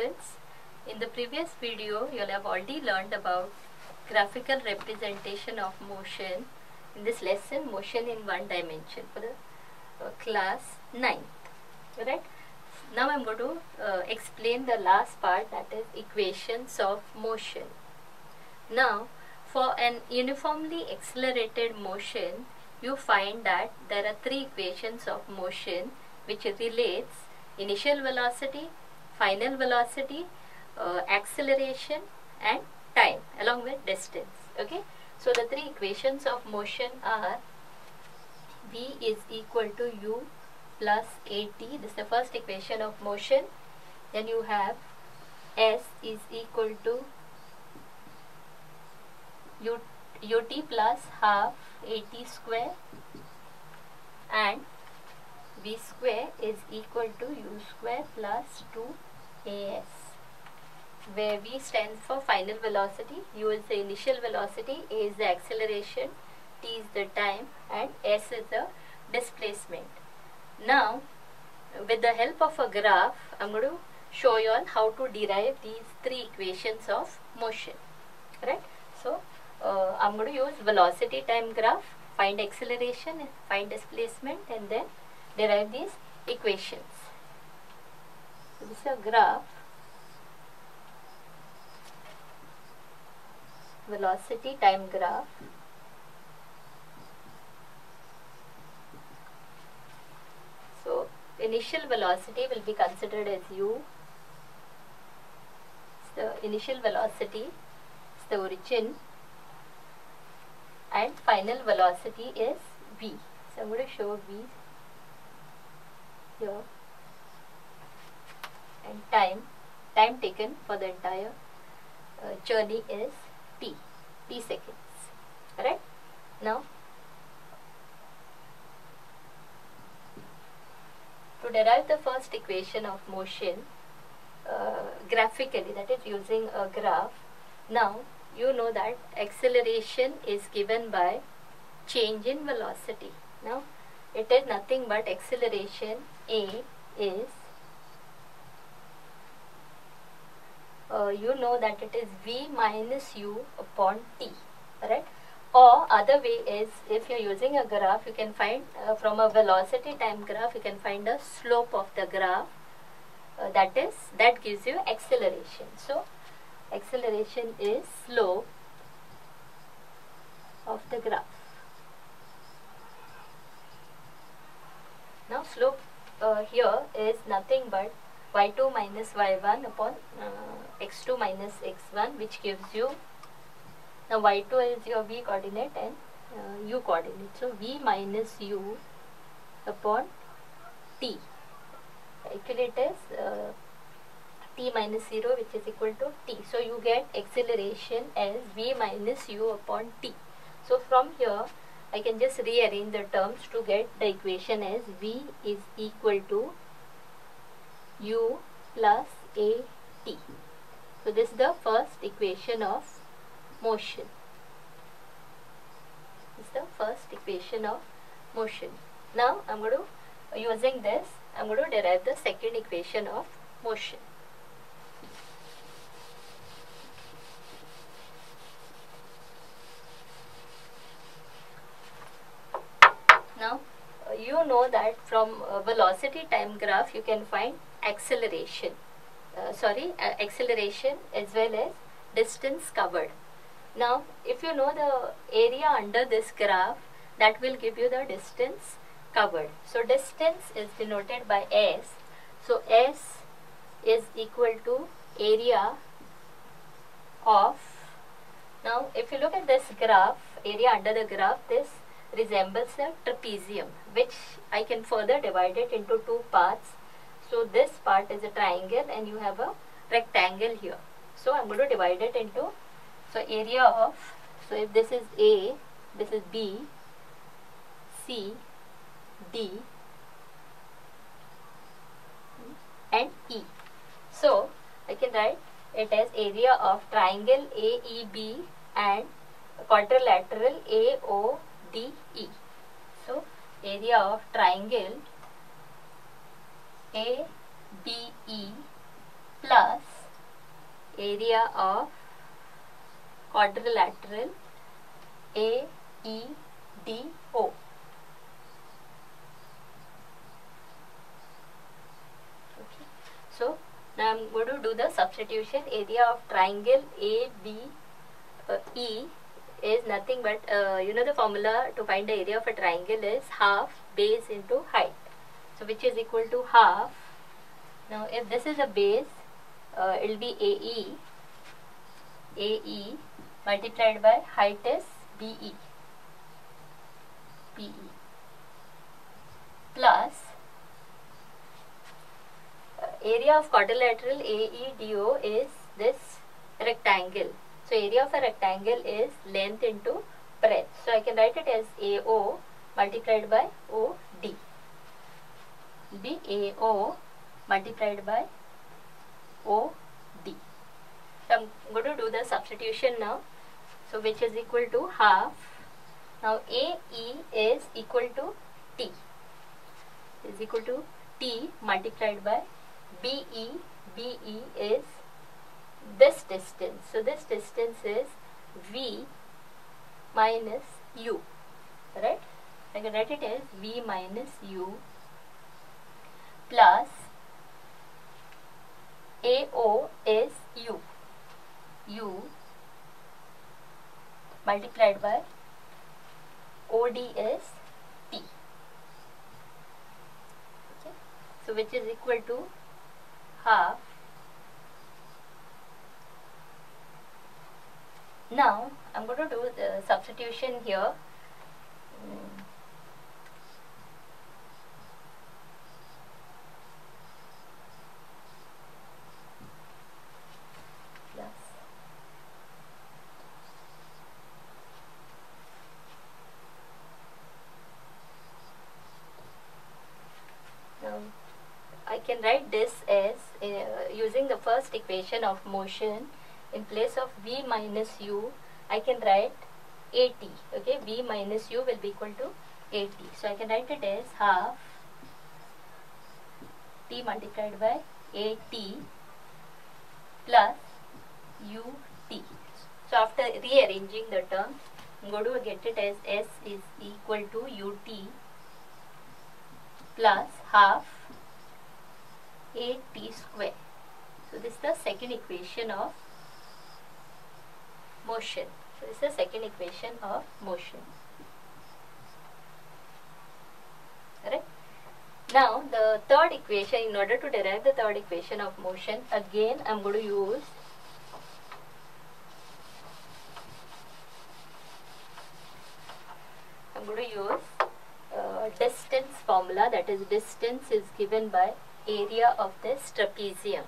students, in the previous video you have already learned about graphical representation of motion. In this lesson, motion in one dimension for the class 9th. Right? Now I am going to explain the last part, that is equations of motion. Now for an uniformly accelerated motion, you find that there are three equations of motion which relates initial velocity, final velocity, acceleration and time along with distance. Okay, so the three equations of motion are v is equal to u plus at. This is the first equation of motion. Then you have s is equal to ut plus half at square, and v square is equal to u square plus 2as, where v stands for final velocity, u is the initial velocity, a is the acceleration, t is the time, and s is the displacement. Now with the help of a graph, I am going to show you all how to derive these three equations of motion. Right? So I am going to use velocity time graph, find acceleration, find displacement, and then derive these equations. So this is a graph, velocity time graph. So initial velocity will be considered as u. The initial velocity is the origin, and final velocity is v. So I am going to show v here, and time taken for the entire journey is t seconds. Alright, now to derive the first equation of motion graphically, that is using a graph. Now you know that acceleration is given by change in velocity. Now it is nothing but acceleration a is you know that it is v minus u upon t. Right? Or other way is, if you are using a graph, you can find from a velocity time graph, you can find the slope of the graph, that gives you acceleration. So acceleration is slope of the graph. Now slope here is nothing but y2 minus y1 upon x2 minus x1, which gives you, now y2 is your v coordinate and u coordinate. So v minus u upon t. Actually it is t minus 0, which is equal to t. So you get acceleration as v minus u upon t. So from here I can just rearrange the terms to get the equation as v is equal to u plus at. So this is the first equation of motion. This is the first equation of motion. Now I am going to, using this, I am going to derive the second equation of motion. Now you know that from velocity time graph you can find acceleration, acceleration as well as distance covered. Now if you know the area under this graph, that will give you the distance covered. So distance is denoted by s. So s is equal to area of, now if you look at this graph, area under the graph, this resembles a trapezium, which I can further divide it into two parts. So this part is a triangle and you have a rectangle here. So I am going to divide it into, so area of, so if this is A, this is B, C, D and E. So I can write it as area of triangle AEB and quadrilateral AODE. So area of triangle ABE plus area of quadrilateral AEDO. Okay. So now I'm going to do the substitution. Area of triangle ABE is nothing but you know the formula to find the area of a triangle is half base into height. So which is equal to half. Now if this is a base, it will be AE multiplied by height is BE plus area of quadrilateral AEDO is this rectangle. So area of a rectangle is length into breadth. So I can write it as AO multiplied by OD. Will be AO multiplied by OD. So I'm going to do the substitution now. So which is equal to half. Now AE is equal to T. Is equal to T multiplied by BE. BE is this distance. So this distance is V minus U. Right? I can write it as V minus U plus AO is U. U multiplied by OD is T. Okay. So which is equal to half. Now I'm going to do the substitution here. Now I can write this as using the first equation of motion. In place of V minus U, I can write AT. Okay, V minus U will be equal to AT. So I can write it as half T multiplied by AT plus UT. So after rearranging the terms, I'm going to get it as S is equal to UT plus half AT square. So this is the second equation of motion. So this is the second equation of motion. Correct? Now the third equation, in order to derive the third equation of motion, again I'm going to use distance formula, that is distance is given by area of this trapezium.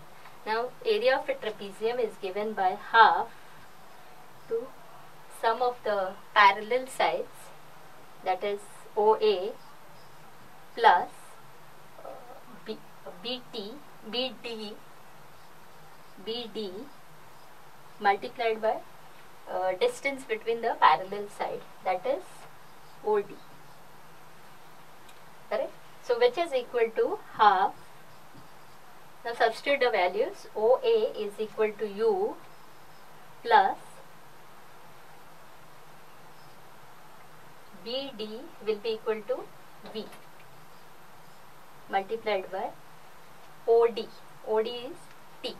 Now area of a trapezium is given by half to sum of the parallel sides, that is OA plus BD multiplied by distance between the parallel side, that is OD. Correct? So which is equal to half. Now substitute the values. OA is equal to U plus BD will be equal to V multiplied by OD. OD is T,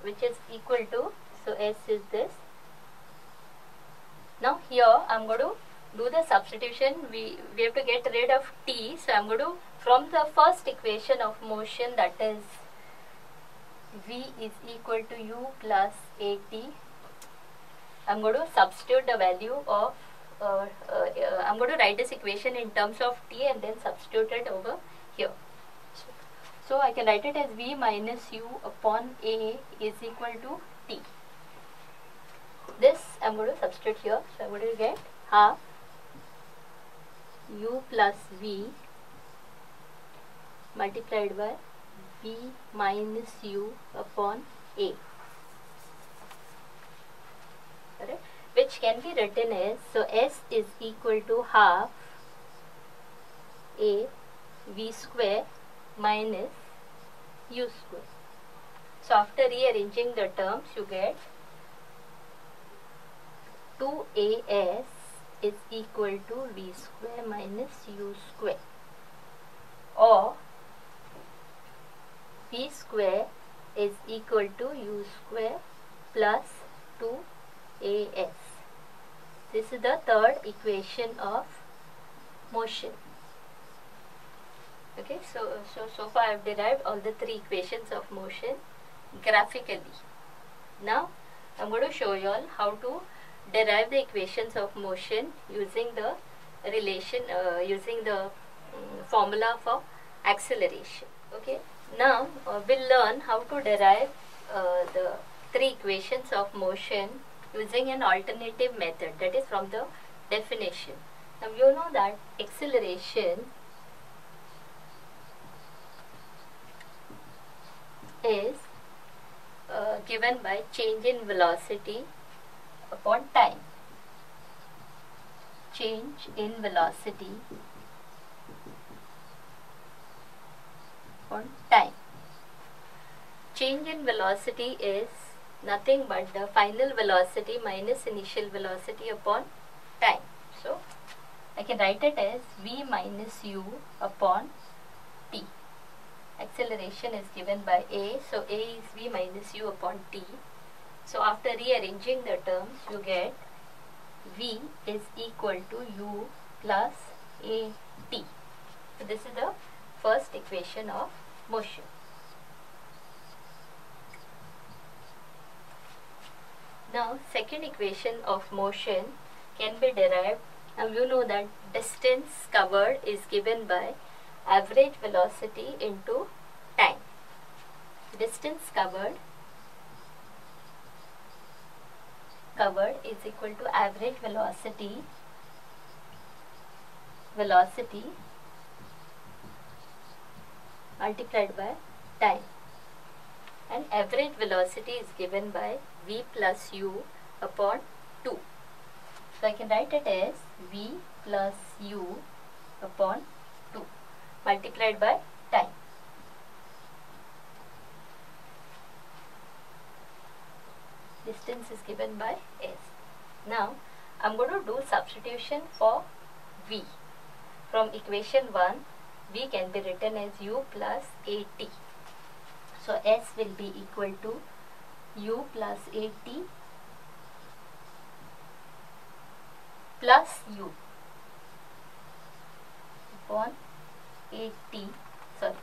which is equal to, so S is this. Now here I am going to do the substitution. We have to get rid of T. So I am going to, from the first equation of motion, that is V is equal to U plus AT, I am going to substitute the value of I am going to write this equation in terms of T and then substitute it over here. So I can write it as V minus U upon A is equal to T. This I am going to substitute here. So I am going to get half U plus V multiplied by V minus U upon A. Correct? Which can be written as, so S is equal to half A V square minus u square. So after rearranging the terms, you get 2as is equal to v square minus u square, or v square is equal to u square plus 2as. This is the third equation of motion. Okay, so far I have derived all the three equations of motion graphically. Now I am going to show you all how to derive the equations of motion using the relation, using the formula for acceleration. Okay, now we'll learn how to derive the three equations of motion using an alternative method, that is from the definition. Now you know that acceleration is given by change in velocity upon time. Change in velocity upon time. Change in velocity is nothing but the final velocity minus initial velocity upon time. So I can write it as v minus u upon t. Acceleration is given by a, so a is v minus u upon t. So after rearranging the terms, you get v is equal to u plus a t. So this is the first equation of motion. Now second equation of motion can be derived. Now you know that distance covered is given by average velocity into time. Distance covered is equal to average velocity multiplied by time, and average velocity is given by v plus u upon 2. So I can write it as v plus u upon 2 multiplied by time. Distance is given by s. Now I am going to do substitution for v. From equation 1, v can be written as u plus at. So s will be equal to u plus at plus u upon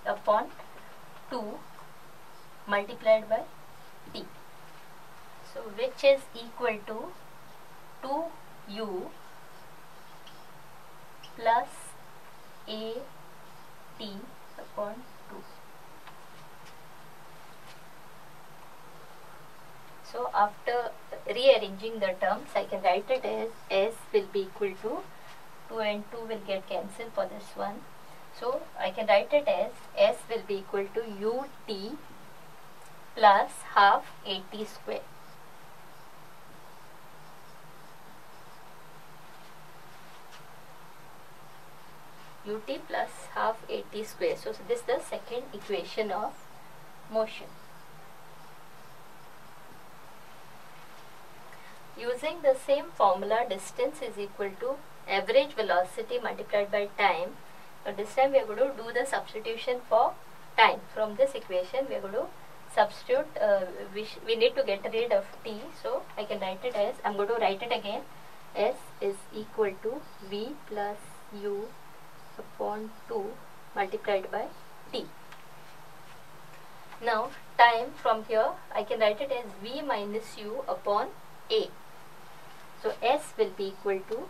upon 2 multiplied by t. So which is equal to 2u plus at upon 2. So after rearranging the terms, I can write it as s will be equal to 2 and 2 will get cancelled for this one. So I can write it as s will be equal to ut plus half at square. Ut plus half at square. So this is the second equation of motion. Using the same formula, distance is equal to average velocity multiplied by time. But this time we are going to do the substitution for time. From this equation we are going to substitute, we need to get rid of t. So I can write it as, I am going to write it again, s is equal to v plus u upon 2 multiplied by t. Now time, from here I can write it as v minus u upon a. So s will be equal to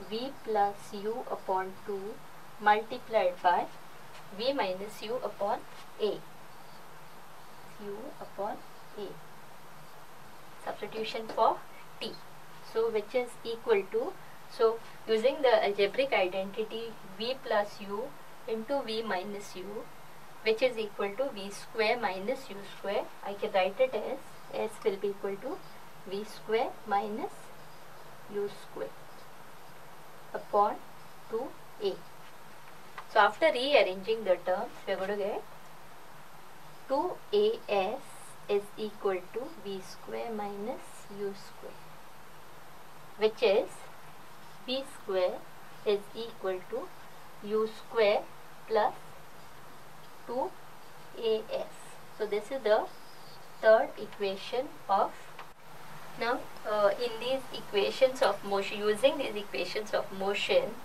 v plus u upon 2 multiplied by v minus u upon a. U upon a. Substitution for t. So which is equal to, so using the algebraic identity v plus u into v minus u, which is equal to v square minus u square, I can write it as s will be equal to v square minus u square upon 2a. So after rearranging the terms, we are going to get 2as is equal to v square minus u square, which is v square is equal to u square plus 2as. So this is the third equation of. Now in these equations of motion, using these equations of motion,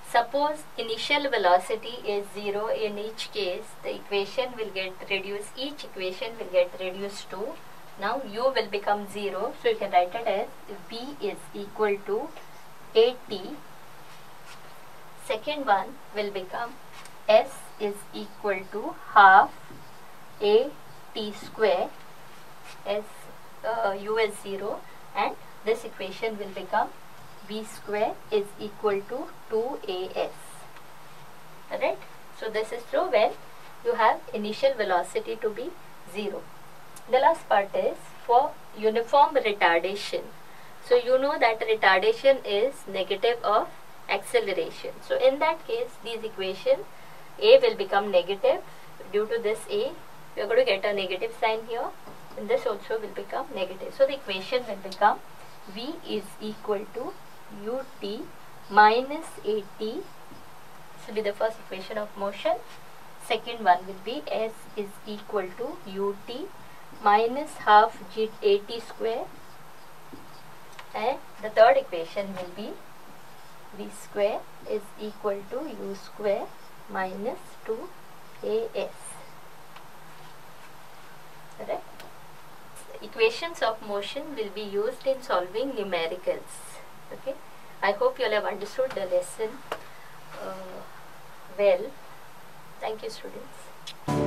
suppose initial velocity is 0. In each case the equation will get reduced, each equation will get reduced to, now u will become 0, so you can write it as v is equal to at. Second one will become s is equal to half a t square, as u is 0, and this equation will become v square is equal to 2as. Alright, so this is true when you have initial velocity to be 0. The last part is for uniform retardation. So you know that retardation is negative of acceleration. So in that case, these equation a will become negative. Due to this a, we are going to get a negative sign here, and this also will become negative. So the equation will become v is equal to ut minus at. This will be the first equation of motion. Second one will be s is equal to ut minus half at square, and the third equation will be v square is equal to u square minus 2as. Correct? Equations of motion will be used in solving numericals. Okay, I hope you all have understood the lesson well. Thank you, students.